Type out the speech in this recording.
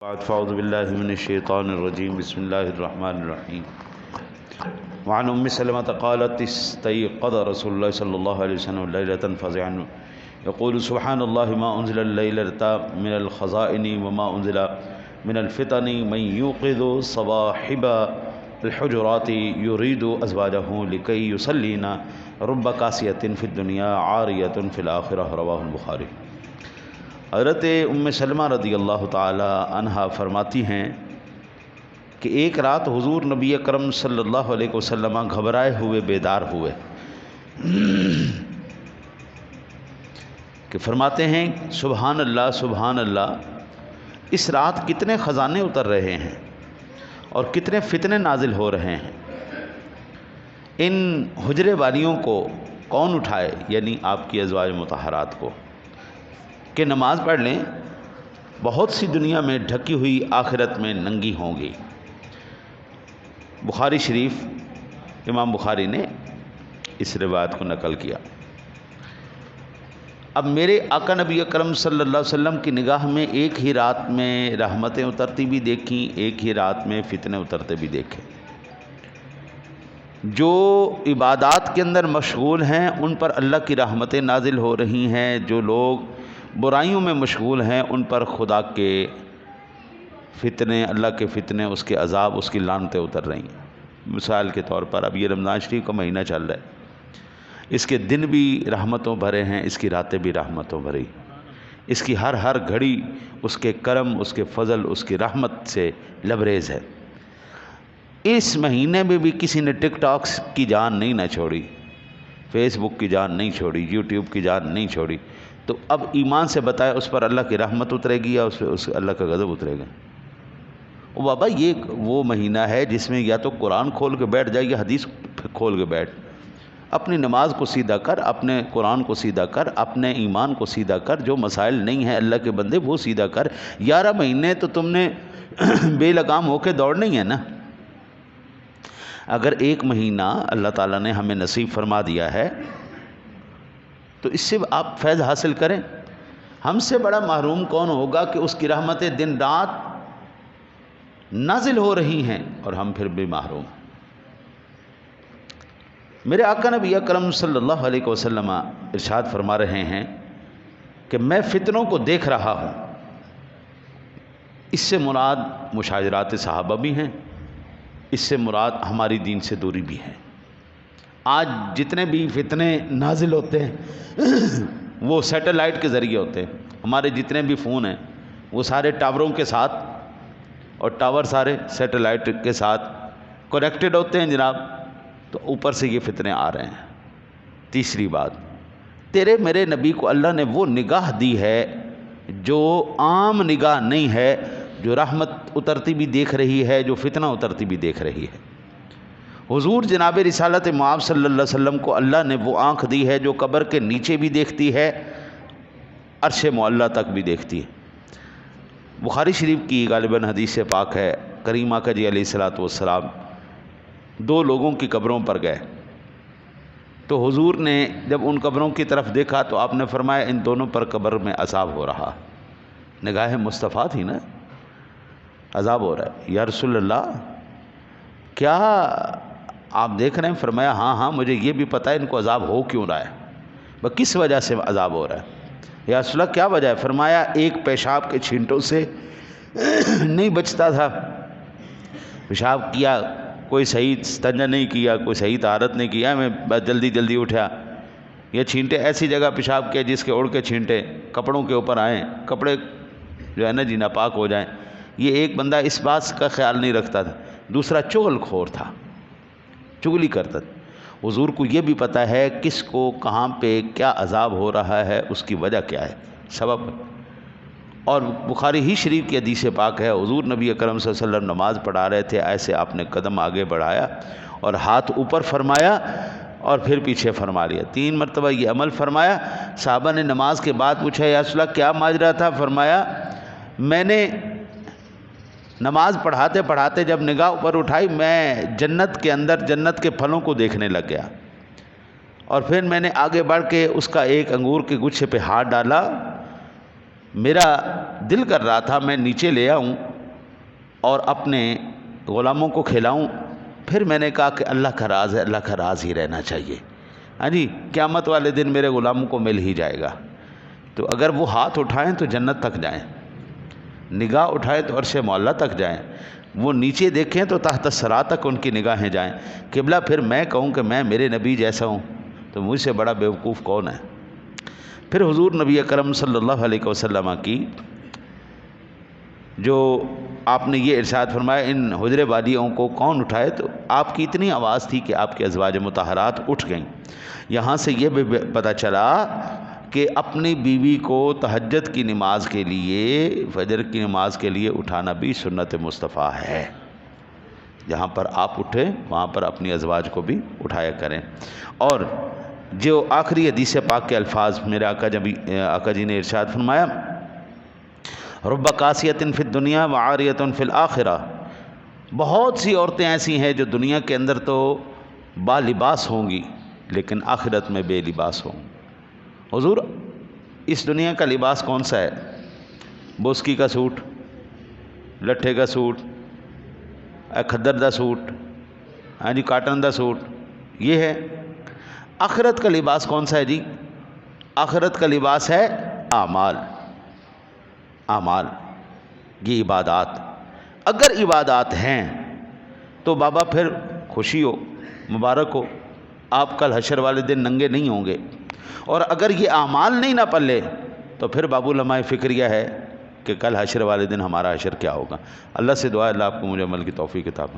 بعد فاعوذ باللہ من الشیطان الرجیم بسم اللہ الرحمن الرحیم وعن ام سلمة قالت استيقظ رسول الله صلی اللہ علیہ وسلم لیلة فزعا يقول سبحان اللہ ما انزل الليلة من الخزائن وما انزل من الفتن من يوقظ صواحب الحجرات يريد ازواجه لكي يصلين رب قاسية في الدنيا عارية في الآخرة رواہ البخاری۔ حضرت ام سلمہ رضی اللہ تعالی عنہا فرماتی ہیں کہ ایک رات حضور نبی اکرم صلی اللہ علیہ وسلم گھبرائے ہوئے بیدار ہوئے کہ فرماتے ہیں سبحان اللہ، اس رات کتنے خزانے اتر رہے ہیں اور کتنے فتنے نازل ہو رہے ہیں، ان حجرے والیوں کو کون اٹھائے، یعنی آپ کی ازواج مطہرات کو، کہ نماز پڑھ لیں، بہت سی دنیا میں ڈھکی ہوئی آخرت میں ننگی ہوں گی۔ بخاری شریف، امام بخاری نے اس روایت کو نقل کیا۔ اب میرے آقا نبی اکرم صلی اللہ علیہ وسلم کی نگاہ میں ایک ہی رات میں رحمتیں اترتی بھی دیکھیں، ایک ہی رات میں فتنے اترتے بھی دیکھیں۔ جو عبادات کے اندر مشغول ہیں ان پر اللہ کی رحمتیں نازل ہو رہی ہیں، جو لوگ برائیوں میں مشغول ہیں ان پر خدا کے فتنے، اللہ کے فتنے، اس کے عذاب، اس کی لعنتیں اتر رہی ہیں۔ مثال کے طور پر اب یہ رمضان شریف کا مہینہ چل رہا ہے، اس کے دن بھی رحمتوں بھرے ہیں، اس کی راتیں بھی رحمتوں بھری، اس کی ہر گھڑی اس کے کرم، اس کے فضل، اس کی رحمت سے لبریز ہے۔ اس مہینے میں بھی کسی نے ٹک ٹاکس کی جان نہیں نہ چھوڑی، فیس بک کی جان نہیں چھوڑی، یوٹیوب کی جان نہیں چھوڑی، تو اب ایمان سے بتائے اس پر اللہ کی رحمت اترے گی یا اس اللہ کا غضب اترے گا؟ او بابا، یہ وہ مہینہ ہے جس میں یا تو قرآن کھول کے بیٹھ جائے یا حدیث کھول کے بیٹھ، اپنی نماز کو سیدھا کر، اپنے قرآن کو سیدھا کر، اپنے ایمان کو سیدھا کر، جو مسائل نہیں ہیں اللہ کے بندے وہ سیدھا کر۔ 11 مہینے تو تم نے بے لگام ہو کے دوڑنا ہی ہے نا۔ اگر ایک مہینہ اللہ تعالیٰ نے ہمیں نصیب فرما دیا ہے تو اس سے آپ فیض حاصل کریں۔ ہم سے بڑا محروم کون ہوگا کہ اس کی رحمتیں دن رات نازل ہو رہی ہیں اور ہم پھر بھی محروم۔ میرے آقا نبی اکرم صلی اللہ علیہ وسلم ارشاد فرما رہے ہیں کہ میں فتنوں کو دیکھ رہا ہوں۔ اس سے مراد مشاجرات صحابہ بھی ہیں، اس سے مراد ہماری دین سے دوری بھی ہے۔ آج جتنے بھی فتنے نازل ہوتے ہیں وہ سیٹلائٹ کے ذریعے ہوتے ہیں۔ ہمارے جتنے بھی فون ہیں وہ سارے ٹاوروں کے ساتھ، اور ٹاور سارے سیٹلائٹ کے ساتھ کنیکٹڈ ہوتے ہیں جناب، تو اوپر سے یہ فتنے آ رہے ہیں۔ تیسری بات، تیرے میرے نبی کو اللہ نے وہ نگاہ دی ہے جو عام نگاہ نہیں ہے، جو رحمت اترتی بھی دیکھ رہی ہے، جو فتنہ اترتی بھی دیکھ رہی ہے۔ حضور جناب رسالت مآب صلی اللہ علیہ وسلم کو اللہ نے وہ آنکھ دی ہے جو قبر کے نیچے بھی دیکھتی ہے، عرش معلیٰ تک بھی دیکھتی ہے۔ بخاری شریف کی غالباً حدیث پاک ہے، کریم آقا جی علیہ الصلوۃ والسلام 2 لوگوں کی قبروں پر گئے تو حضور نے جب ان قبروں کی طرف دیکھا تو آپ نے فرمایا ان دونوں پر قبر میں عذاب ہو رہا۔ نگاہ مصطفیٰ تھی نا، عذاب ہو رہا ہے۔ یا رسول اللہ، کیا آپ دیکھ رہے ہیں؟ فرمایا ہاں مجھے یہ بھی پتہ ہے ان کو عذاب ہو کیوں رہا ہے، کس وجہ سے عذاب ہو رہا ہے۔ یا رسول اللہ کیا وجہ ہے؟ فرمایا ایک پیشاب کے چھینٹوں سے نہیں بچتا تھا، پیشاب کیا، کوئی صحیح استنجا نہیں کیا، کوئی صحیح طہارت نہیں کیا، میں بس جلدی اٹھا، یہ چھینٹے ایسی جگہ پیشاب کیا جس کے اڑ کے چھینٹے کپڑوں کے اوپر آئیں، کپڑے جو ہے نا جی ناپاک ہو جائیں۔ یہ ایک بندہ اس بات کا خیال نہیں رکھتا تھا، دوسرا چغل خور تھا، چغلی کرتا تھا۔ حضور کو یہ بھی پتہ ہے کس کو کہاں پہ کیا عذاب ہو رہا ہے، اس کی وجہ کیا ہے، سبب۔ اور بخاری ہی شریف کی حدیث پاک ہے، حضور نبی اکرم صلی اللہ علیہ وسلم نماز پڑھا رہے تھے، ایسے آپ نے قدم آگے بڑھایا اور ہاتھ اوپر فرمایا اور پھر پیچھے فرما لیا، 3 مرتبہ یہ عمل فرمایا۔ صحابہ نے نماز کے بعد پوچھا یا رسول اللہ کیا ماجرا تھا؟ فرمایا میں نے نماز پڑھاتے پڑھاتے جب نگاہ اوپر اٹھائی میں جنت کے اندر جنت کے پھلوں کو دیکھنے لگ گیا، اور پھر میں نے آگے بڑھ کے اس کا ایک انگور کے گچھے پہ ہاتھ ڈالا، میرا دل کر رہا تھا میں نیچے لے آؤں اور اپنے غلاموں کو کھلاؤں، پھر میں نے کہا کہ اللہ کا راز ہے، اللہ کا راز ہی رہنا چاہیے، ہاں جی، قیامت والے دن میرے غلاموں کو مل ہی جائے گا۔ تو اگر وہ ہاتھ اٹھائیں تو جنت تک جائیں، نگاہ اٹھائیں تو عرش معلیٰ تک جائیں، وہ نیچے دیکھیں تو تحت الثری تک ان کی نگاہیں جائیں۔ قبلہ پھر میں کہوں کہ میں میرے نبی جیسا ہوں تو مجھ سے بڑا بیوقوف کون ہے؟ پھر حضور نبی اکرم صلی اللہ علیہ وسلم کی جو آپ نے یہ ارشاد فرمایا ان حجرے والیوں کو کون اٹھائے، تو آپ کی اتنی آواز تھی کہ آپ کے ازواج مطہرات اٹھ گئیں۔ یہاں سے یہ بھی پتہ چلا کہ اپنی بیوی کو تہجد کی نماز کے لیے، فجر کی نماز کے لیے اٹھانا بھی سنت مصطفیٰ ہے۔ جہاں پر آپ اٹھے وہاں پر اپنی ازواج کو بھی اٹھایا کریں۔ اور جو آخری حدیث پاک کے الفاظ میرے آقا جی نے ارشاد فرمایا، رب قاسیۃ فی الدنیا وعاریۃ فی الآخرہ، بہت سی عورتیں ایسی ہیں جو دنیا کے اندر تو با لباس ہوں گی لیکن آخرت میں بے لباس ہوں۔ حضور اس دنیا کا لباس کون سا ہے؟ بوسکی کا سوٹ، لٹھے کا سوٹ، کھدر دا سوٹ، ہاں جی، کاٹن دا سوٹ، یہ ہے۔ آخرت کا لباس کون سا ہے جی؟ آخرت کا لباس ہے اعمال، اعمال، یہ عبادات۔ اگر عبادات ہیں تو بابا پھر خوشی ہو، مبارک ہو، آپ کل حشر والے دن ننگے نہیں ہوں گے۔ اور اگر یہ اعمال نہیں نہ پلے تو پھر بابو لمحہ فکریہ ہے کہ کل حشر والے دن ہمارا حشر کیا ہوگا۔ اللہ سے دعا ہے اللہ آپ کو مجھے عمل کی توفیق عطا فرمائے۔